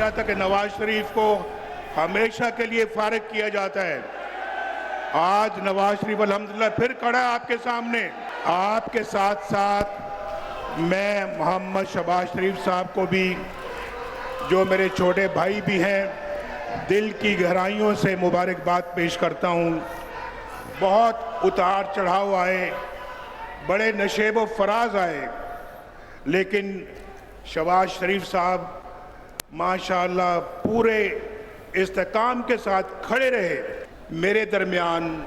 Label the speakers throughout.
Speaker 1: गया था कि नवाज शरीफ को हमेशा के लिए फारिग किया जाता है। आज नवाज शरीफ अल्हम्दुलिल्लाह फिर खड़ा है आपके सामने। आपके साथ साथ मैं मोहम्मद शहबाज शरीफ साहब को भी, जो मेरे छोटे भाई भी हैं, दिल की गहराइयों से मुबारकबाद पेश करता हूँ। बहुत उतार चढ़ाव आए, बड़े नशेब व फराज आए, लेकिन शहबाज शरीफ साहब माशाअल्लाह पूरे इस्तेकाम के साथ खड़े रहे। मेरे दरमियान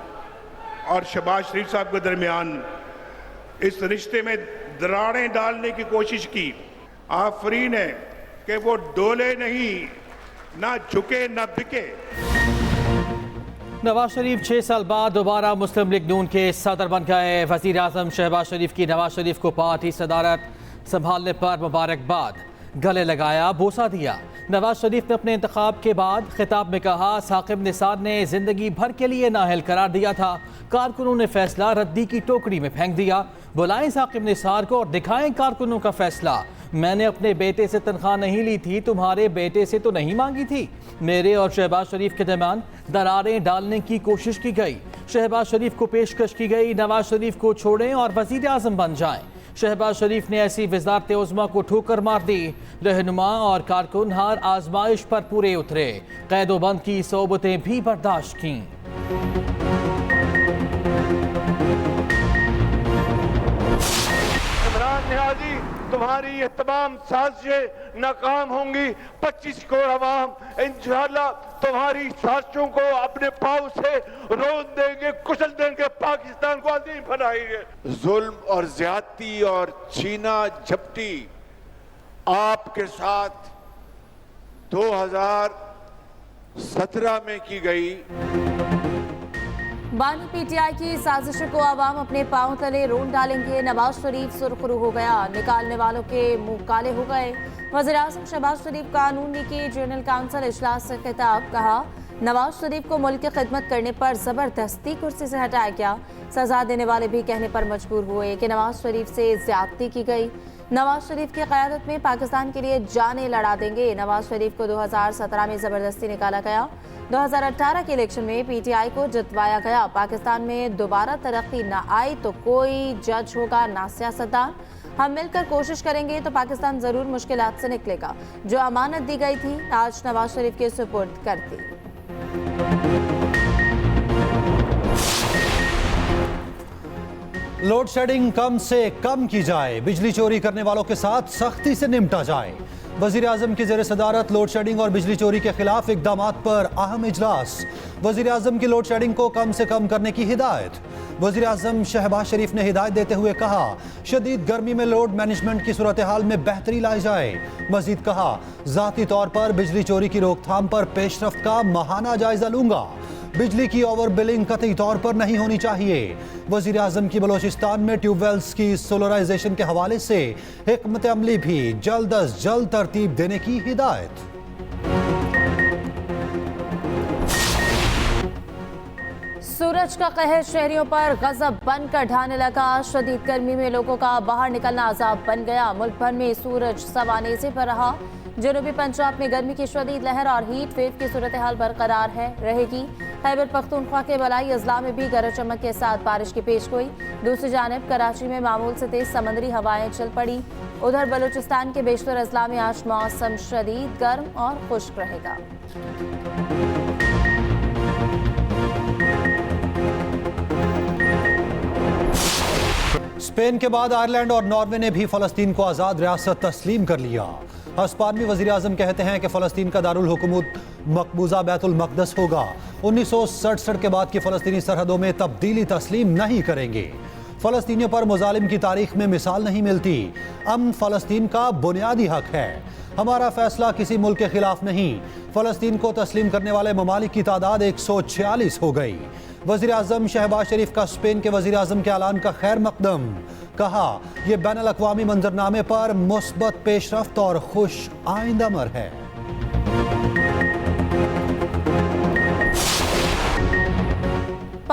Speaker 1: और शहबाज शरीफ साहब के दरमियान इस रिश्ते में दरारें डालने की कोशिश की। आफरीन है कि वो डोले नहीं, ना झुके ना बिके।
Speaker 2: नवाज शरीफ 6 साल बाद दोबारा मुस्लिम लीग नून के सदर बन गए। वज़ीर आज़म शहबाज शरीफ की नवाज शरीफ को पार्टी सदारत संभालने पर मुबारकबाद, गले लगाया, बोसा दिया। नवाज शरीफ ने अपने इंतखाब के बाद खिताब में कहा, साकिब निसार ने जिंदगी भर के लिए नाअहल करार दिया था, कारकुनों ने फैसला रद्दी की टोकरी में फेंक दिया। बुलाएं साकिब निसार को और दिखाएं कारकुनों का फैसला। मैंने अपने बेटे से तनख्वाह नहीं ली थी, तुम्हारे बेटे से तो नहीं मांगी थी। मेरे और शहबाज शरीफ के दरमियान दरारें डालने की कोशिश की गई। शहबाज शरीफ को पेशकश की गई, नवाज शरीफ को छोड़ें और वज़ीर आज़म बन जाएं। शहबाज शरीफ ने ऐसी वज़ारत उज़्मा को ठोकर मार दी। रहनुमा और कारकुन हर आजमाइश पर पूरे उतरे, कैदोबंद की सोबतें भी बर्दाश्त की।
Speaker 3: इमरान नियाज़ी, तुम्हारी ये तमाम साजिशें नाकाम होंगी। 25 करोड़ अवाम इंशाअल्लाह तुम्हारी साजिशों को अपने पाँव से रोन देंगे, कुचल देंगे, पाकिस्तान को अजीम बनाएंगे। जुल्म और ज्यादती और छीना झपटी आपके साथ 2017 में की गई।
Speaker 4: बानी पीटीआई की साजिशों को आवाम अपने पांव तले रोन डालेंगे। नवाज शरीफ सुरखरू हो गया, निकालने वालों के मुंह काले हो गए। वज़ीर आज़म शहबाज शरीफ कानूनी की जनरल काउंसिल इजलास से खिताब, कहा नवाज शरीफ को मुल्क की खिदमत करने पर जबरदस्ती कुर्सी से हटाया गया। सजा देने वाले भी कहने पर मजबूर हुए कि नवाज शरीफ से ज्यादती की गई। नवाज शरीफ की क़यादत में पाकिस्तान के लिए जानें लड़ा देंगे। नवाज शरीफ को 2017 में जबरदस्ती निकाला गया। 2018 के इलेक्शन में पीटीआई को जितवाया गया। पाकिस्तान में दोबारा तरक्की ना आई तो कोई जज होगा ना सियासतदान। हम मिलकर कोशिश करेंगे तो पाकिस्तान जरूर मुश्किलात से निकलेगा। जो अमानत दी गई थी आज नवाज शरीफ के सुपुर्द करती।
Speaker 5: लोड शेडिंग कम से कम की जाए, बिजली चोरी करने वालों के साथ सख्ती से निपटा जाए। वज़ीर आज़म की ज़ेर सदारत लोड शेडिंग और बिजली चोरी के खिलाफ इक़दामात पर अहम इजलास। वज़ीर आज़म की लोड शेडिंग को कम से कम करने की हिदायत। वज़ीर आज़म शहबाज शरीफ ने हिदायत देते हुए कहा, शदीद गर्मी में लोड मैनेजमेंट की सूरत हाल में बेहतरी लाई जाए। मज़ीद कहा, ज़ाती तौर पर बिजली चोरी की रोकथाम पर पेशरफ्त का माहाना जायजा लूंगा। बिजली की ओवर बिलिंग कतई तौर पर नहीं होनी चाहिए। वज़ीर आज़म की बलोचिस्तान में ट्यूबवेल्स की सोलराइजेशन के हवाले से हिकमत अमली भी जल्द अज जल्द तरतीब देने की हिदायत।
Speaker 4: सूरज का कहर शहरियों पर गजब बनकर ढाने लगा। शदीद गर्मी में लोगों का बाहर निकलना अजाब बन गया। मुल्क भर में सूरज सवानेज़े पर रहा। जनूबी पंजाब में गर्मी की शदीद लहर और हीट वेव की सूरत हाल बरकरार रहेगी। खैबर पख्तूनख्वा के बलाई अजला में भी गरज चमक के साथ बारिश की पेशगोई। दूसरी जानिब कराची में मामूल से तेज समंदरी हवाएं चल पड़ी। उधर बलूचिस्तान के बेशतर अजला में आज मौसम शदीद गर्म और खुश्क रहेगा।
Speaker 5: स्पेन के बाद आयरलैंड और नॉर्वे ने भी फ़लस्तीन को आज़ाद रियासत तस्लीम कर लिया। हस्पानवी वज़ीर आज़म कहते हैं कि फ़लस्तीन का दारुल हुकूमत मकबूजा बैतुल मक़दस होगा। 1967 के बाद की फ़लस्तीनी सरहदों में तब्दीली तस्लीम नहीं करेंगे। फ़लस्तीनियों पर मुजालिम की तारीख में मिसाल नहीं मिलती। अमन फ़लस्तीन का बुनियादी हक है। हमारा फैसला किसी मुल्क के खिलाफ नहीं। फ़लस्तीन को तस्लीम करने वाले ममालिक की तादाद 146 हो गई। वज़ीर आज़म शहबाज शरीफ का स्पेन के वज़ीर आज़म के ऐलान का खैर मकदम। कहा, यह बैन अल-अक़वामी मंजरनामे पर मुस्बत पेशरफ्त और खुश आइंदामर है।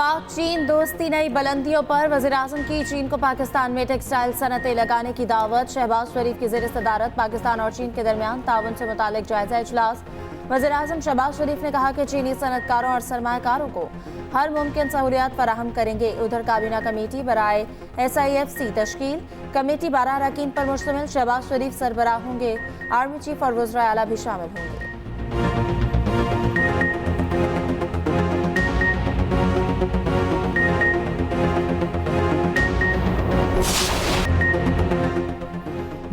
Speaker 4: पाक चीन दोस्ती नई बुलंदियों पर। वज़ीर-ए-आज़म की चीन को पाकिस्तान में टेक्सटाइल सनतें लगाने की दावत। शहबाज शरीफ की ज़ेर सदारत पाकिस्तान और चीन के दरमियान ताउन से मुतालिक जायजा इजलास। वज़ीर-ए-आज़म शहबाज शरीफ ने कहा कि चीनी सनतकारों और सरमाकारों को हर मुमकिन सहूलियात फराहम करेंगे। उधर काबीना कमेटी बराए SIFC तश्कील। कमेटी 12 अरकान पर मुश्तमिल। शहबाज शरीफ सरबराह होंगे। आर्मी चीफ और वज़राए आला भी शामिल होंगे।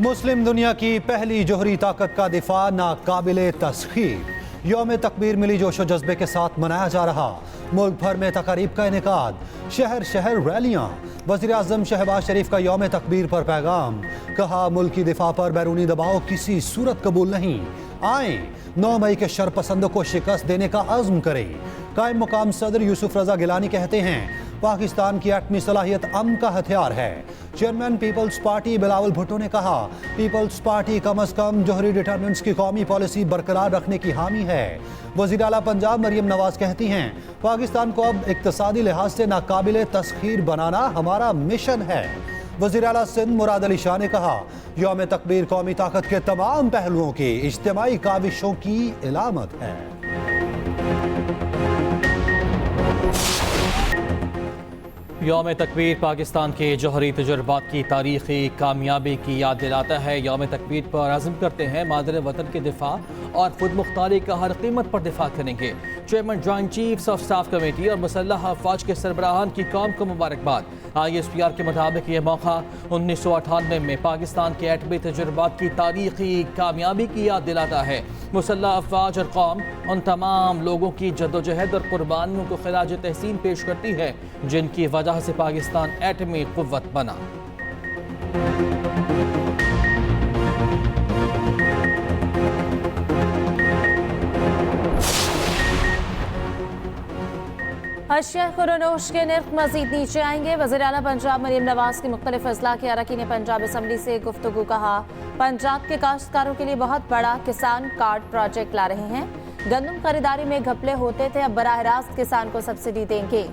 Speaker 5: मुस्लिम दुनिया की पहली जोहरी ताकत का दिफा नाकाबिले तस्खीर। यौम तकबीर मिली जोशो जज्बे के साथ मनाया जा रहा। मुल्क भर में तकारीब का इनेकाद, शहर शहर रैलियां। वज़ीर-ए-आज़म शहबाज शरीफ का यौम तकबीर पर पैगाम। कहा मुल्क की दिफा पर बैरूनी दबाव किसी सूरत कबूल नहीं। आए 9 मई के शरपसंदों को शिकस्त देने का अज़्म करें। कायम मुकाम सदर यूसुफ रजा गिलानी कहते हैं पाकिस्तान की एटमी सलाहियत अमन का हथियार है। Chairman Peoples Party Bilawal Bhutto ने कहा पीपल्स पार्टी कम अज कम जोहरी डिटरमिनेंट्स की कौमी पॉलिसी बरकरार रखने की हामी है। वज़ीर आला पंजाब मरियम नवाज कहती हैं पाकिस्तान को अब इक्तसादी लिहाज से नाकाबिले तस्खीर बनाना हमारा मिशन है। वज़ीर आला सिंध मुराद अली शाह ने कहा यौम तकबीर कौमी ताकत के तमाम पहलुओं की इज्तिमाई काविशों की इलामत है।
Speaker 2: यौम तकबीर पाकिस्तान के जौहरी तजुर्बात की तारीखी कामयाबी की याद दिलाता है। यौम तकबीर पर आज़म करते हैं मादर वतन के दिफा और खुद मुख्तारी का हर कीमत पर दिफा करेंगे। Chairman joint chiefs of staff committee और मुसल्लह अफवाज के सरबराहान की कौम को मुबारकबाद। ISPR के मुताबिक ये मौका 1998 में पाकिस्तान के एटमी तजुर्बात की तारीखी कामयाबी की याद दिलाता है। मुसल्लह अफवाज और कौम उन तमाम लोगों की जद्दोजहद और कुर्बानियों को खिराज तहसीन पेश करती है जिनकी वजह से पाकिस्तान एटमी कुव्वत बना।
Speaker 4: अशिया खुरोनोश के निर्ख मजीद नीचे आएंगे। वज़ीर आला पंजाब मरियम नवाज की मुख्तलिफ अजला के अरकान पंजाब असम्बली से गुफ्तगू। कहा पंजाब के काश्तकारों के लिए बहुत बड़ा किसान कार्ड प्रोजेक्ट ला रहे हैं। गंदम खरीदारी में घपले होते थे, अब बराह रास्त किसान को सब्सिडी देंगे।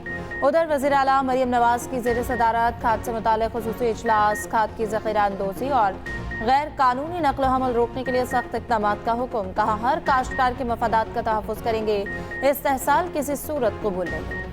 Speaker 4: उधर वज़ीर आला मरियम नवाज की ज़ेर सदारत खाद से मुताल्लिक़ खुसूसी इजलास। खाद की ज़ख़ीरा अंदोज़ी और गैर कानूनी नकल हमल रोकने के लिए सख्त इक़दामात का हुक्म। कहा हर काश्तकार के मफादात का तहफ़्फ़ुज़ करेंगे। इस्तेहसाल किसी सूरत कबूल नहीं।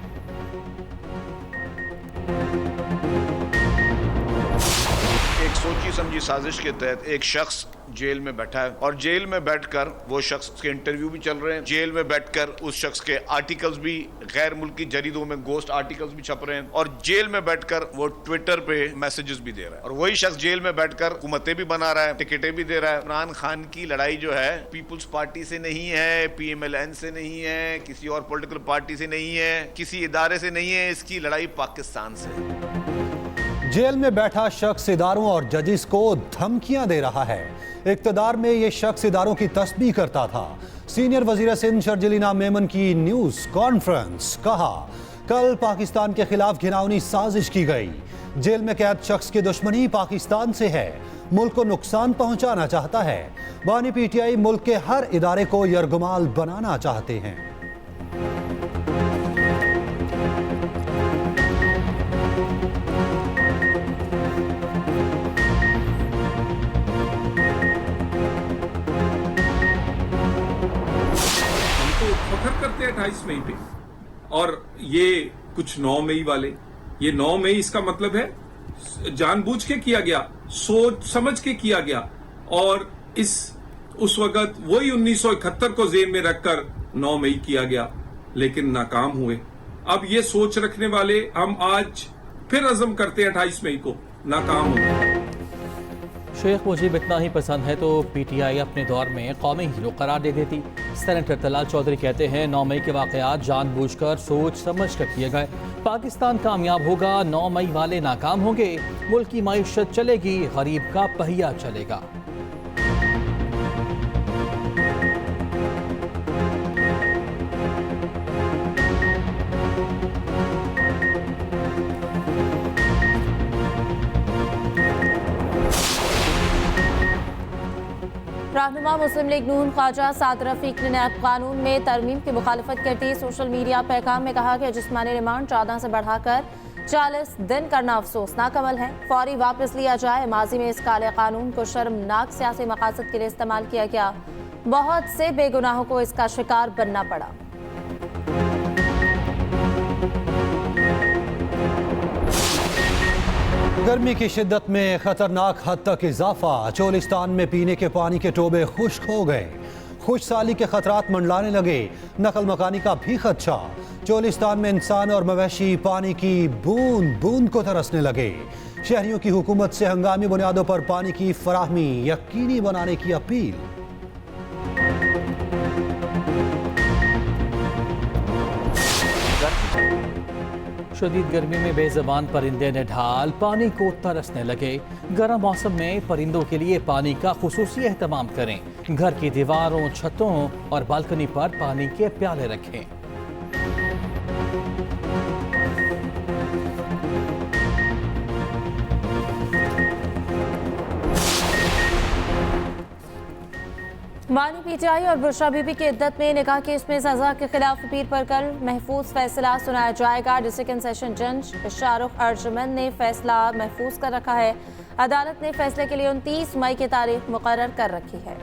Speaker 6: एक सोची समझी साजिश के तहत एक शख्स जेल में बैठा है और जेल में बैठकर वो शख्स के इंटरव्यू भी चल रहे हैं। जेल में बैठकर उस शख्स के आर्टिकल्स भी गैर मुल्की जरीदों में गोस्ट आर्टिकल्स भी छप रहे हैं और जेल में बैठकर वो ट्विटर पे मैसेजेस भी दे रहा है और वही शख्स जेल में बैठकर हुकूमतें भी बना रहा है, टिकटें भी दे रहा है। इमरान खान की लड़ाई जो है पीपुल्स पार्टी से नहीं है, PMLN से नहीं है, किसी और पॉलिटिकल पार्टी से नहीं है, किसी इदारे से नहीं है, इसकी लड़ाई पाकिस्तान से है।
Speaker 5: जेल में बैठा शख्स इदारों और जजिस को धमकियां दे रहा है। इक्तदार में यह शख्स इदारों की तस्बीह करता था। सीनियर वजीर सिंध शर्जिलीना मेमन की न्यूज कॉन्फ्रेंस। कहा कल पाकिस्तान के खिलाफ घिनौनी साजिश की गई। जेल में कैद शख्स की दुश्मनी पाकिस्तान से है, मुल्क को नुकसान पहुंचाना चाहता है। बानी PTI मुल्क के हर इदारे को यरगुमाल बनाना चाहते हैं।
Speaker 7: फखर करते हैं 28 मई पे और ये कुछ 9 मई वाले, ये 9 मई इसका मतलब है जानबूझ के किया गया, सोच समझ के किया गया और उस वक्त वही 1971 को जेन में रखकर 9 मई किया गया लेकिन नाकाम हुए। अब ये सोच रखने वाले हम आज फिर अज़म करते हैं 28 मई को नाकाम हुए।
Speaker 2: शेख मुजीब इतना ही पसंद है तो PTI अपने दौर में कौमी हीरो करार दे देती। सेनेटर तलाल चौधरी कहते हैं 9 मई के वाक़यात जानबूझकर सोच समझ कर किए गए। पाकिस्तान कामयाब होगा, 9 मई वाले नाकाम होंगे। मुल्क की मईशत चलेगी, गरीब का पहिया चलेगा।
Speaker 4: रहनुमा मुस्लिम लीग नून ख्वाजा साद रफीक ने नैब कानून में तरमीम की मुखालफत करती सोशल मीडिया पैगाम में कहा कि जिस्मानी रिमांड 14 से बढ़ाकर 40 दिन करना अफसोसनाक अमल है। फौरी वापस लिया जाए। माजी में इस काले कानून को शर्मनाक सियासी मकासद के लिए इस्तेमाल किया गया। बहुत से बेगुनाहों को इसका शिकार बनना पड़ा।
Speaker 5: गर्मी की शिद्दत में खतरनाक हद तक इजाफा। चोलिस्तान में पीने के पानी के टोबे खुश्क हो गए। खुशसाली के खतरात मंडलाने लगे। नकल मकानी का भी खदशा। चोलिस्तान में इंसान और मवेशी पानी की बूंद बूंद को तरसने लगे। शहरियों की हुकूमत से हंगामी बुनियादों पर पानी की फराहमी यकीनी बनाने की अपील।
Speaker 2: शदीद गर्मी में बेज़बान परिंदे ने ढाल पानी को तरसने लगे। गर्म मौसम में परिंदों के लिए पानी का खुसूसी एहतमाम करें। घर की दीवारों, छतों और बालकनी पर पानी के प्याले रखें।
Speaker 4: मानी पीटीआई और बुशरा बीबी की इद्दत में निकाह केस में सजा के खिलाफ अपील पर कल महफूज फैसला सुनाया जाएगा। डिस्ट्रिक्ट सेशन जज शाहरुख अर्जुमंद ने फैसला महफूज कर रखा है। अदालत ने फैसले के लिए 29 मई की तारीख मुकर्रर कर रखी है।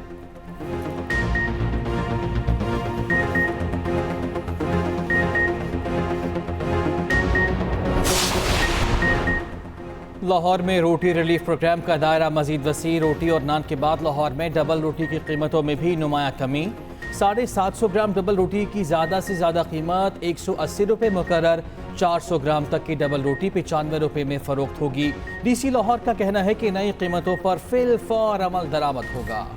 Speaker 2: लाहौर में रोटी रिलीफ प्रोग्राम का दायरा मजीद वसी। रोटी और नान के बाद लाहौर में डबल रोटी की कीमतों में भी नुमाया कमी। 750 ग्राम डबल रोटी की ज़्यादा से ज़्यादा कीमत 180 रुपये मुकर्रर। 400 ग्राम तक की डबल रोटी 95 रुपये में फ़रोख्त होगी। DC लाहौर का कहना है कि नई कीमतों पर फिल फौर अमल दरामद होगा।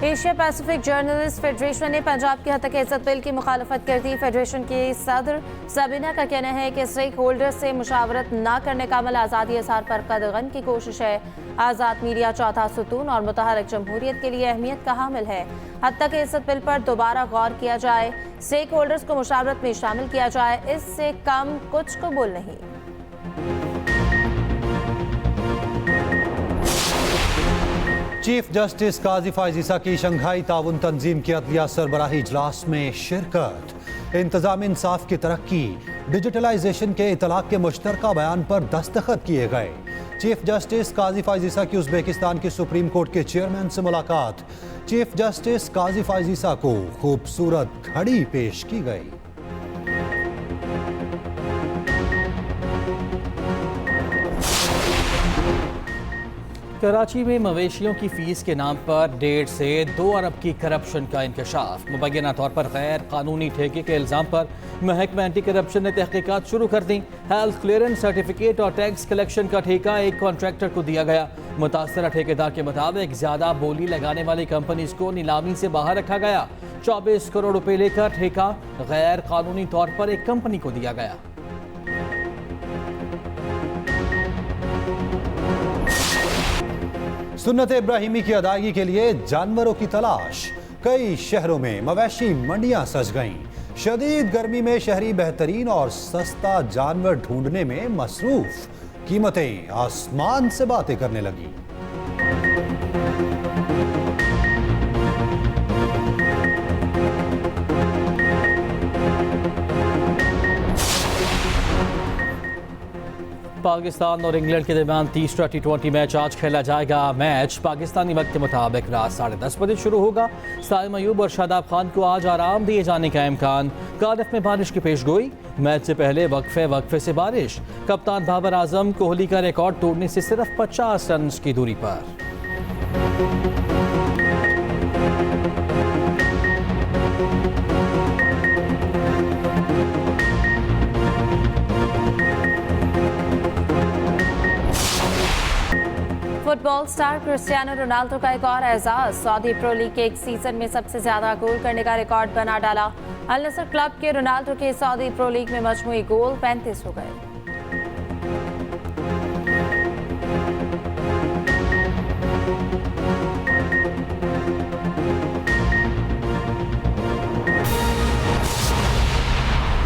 Speaker 4: एशिया पैसिफिक जर्नलिस्ट फेडरेशन ने पंजाब के हत्या इज्जत बिल की मुखालफत कर दी। फेडरेशन की सदर सबीना का कहना है कि स्टेक होल्डर से मुशावरत न करने का अमल आज़ादी इज़हार पर कदगन की कोशिश है। आज़ाद मीडिया चौथा सुतून और मुतहरक जमहूरियत के लिए अहमियत का हामिल है। हत्या के इज्जत बिल पर दोबारा गौर किया जाए। स्टेक होल्डर्स को मुशावरत में शामिल किया जाए। इससे कम कुछ कबूल नहीं।
Speaker 5: चीफ जस्टिस काजी फायज ईसा की शंघाई ताउन तंजीम की अदलिया सरबराही इजलास में शिरकत। इंतजाम इंसाफ की तरक्की, डिजिटलाइजेशन के इतलाक के मुश्तरका बयान पर दस्तखत किए गए। चीफ जस्टिस काजी फायज ईसा की उज़्बेकिस्तान के सुप्रीम कोर्ट के चेयरमैन से मुलाकात। चीफ जस्टिस काजी फायज ईसा को खूबसूरत घड़ी पेश की गई।
Speaker 2: कराची में मवेशियों की फीस के नाम पर 1.5 से 2 अरब की करप्शन का इंकशाफ। मुबैना तौर पर गैर कानूनी ठेके के इल्ज़ाम पर महकमा एंटी करप्शन ने तहकीकात शुरू कर दी। हेल्थ क्लियरेंस सर्टिफिकेट और टैक्स कलेक्शन का ठेका एक कॉन्ट्रैक्टर को दिया गया। मुतासरा ठेकेदार के मुताबिक ज़्यादा बोली लगाने वाली कंपनीज को नीलामी से बाहर रखा गया। 24 करोड़ रुपए लेकर ठेका गैर कानूनी तौर पर एक कंपनी को दिया गया।
Speaker 5: सुन्नत इब्राहिमी की अदायगी के लिए जानवरों की तलाश। कई शहरों में मवेशी मंडियां सज गईं। शदीद गर्मी में शहरी बेहतरीन और सस्ता जानवर ढूंढने में मसरूफ। कीमतें आसमान से बातें करने लगी।
Speaker 2: पाकिस्तान और इंग्लैंड के दरमियान तीसरा T20 मैच आज खेला जाएगा। मैच पाकिस्तानी वक्त के मुताबिक रात 10:30 बजे शुरू होगा। साइम अयूब और शादाब खान को आज आराम दिए जाने का इम्कान। कार्डिफ में बारिश की पेशगोई। मैच से पहले वक्फे से बारिश। कप्तान बाबर आजम कोहली का रिकॉर्ड तोड़ने से सिर्फ 50 रन की दूरी पर।
Speaker 4: फुटबॉल स्टार क्रिस्टियानो रोनाल्डो का एक और एजाज। सऊदी प्रो लीग के एक सीजन में सबसे ज्यादा गोल करने का रिकॉर्ड बना डाला। अल नसर क्लब के रोनाल्डो के सऊदी प्रो लीग में मजमूई गोल 35 हो गए।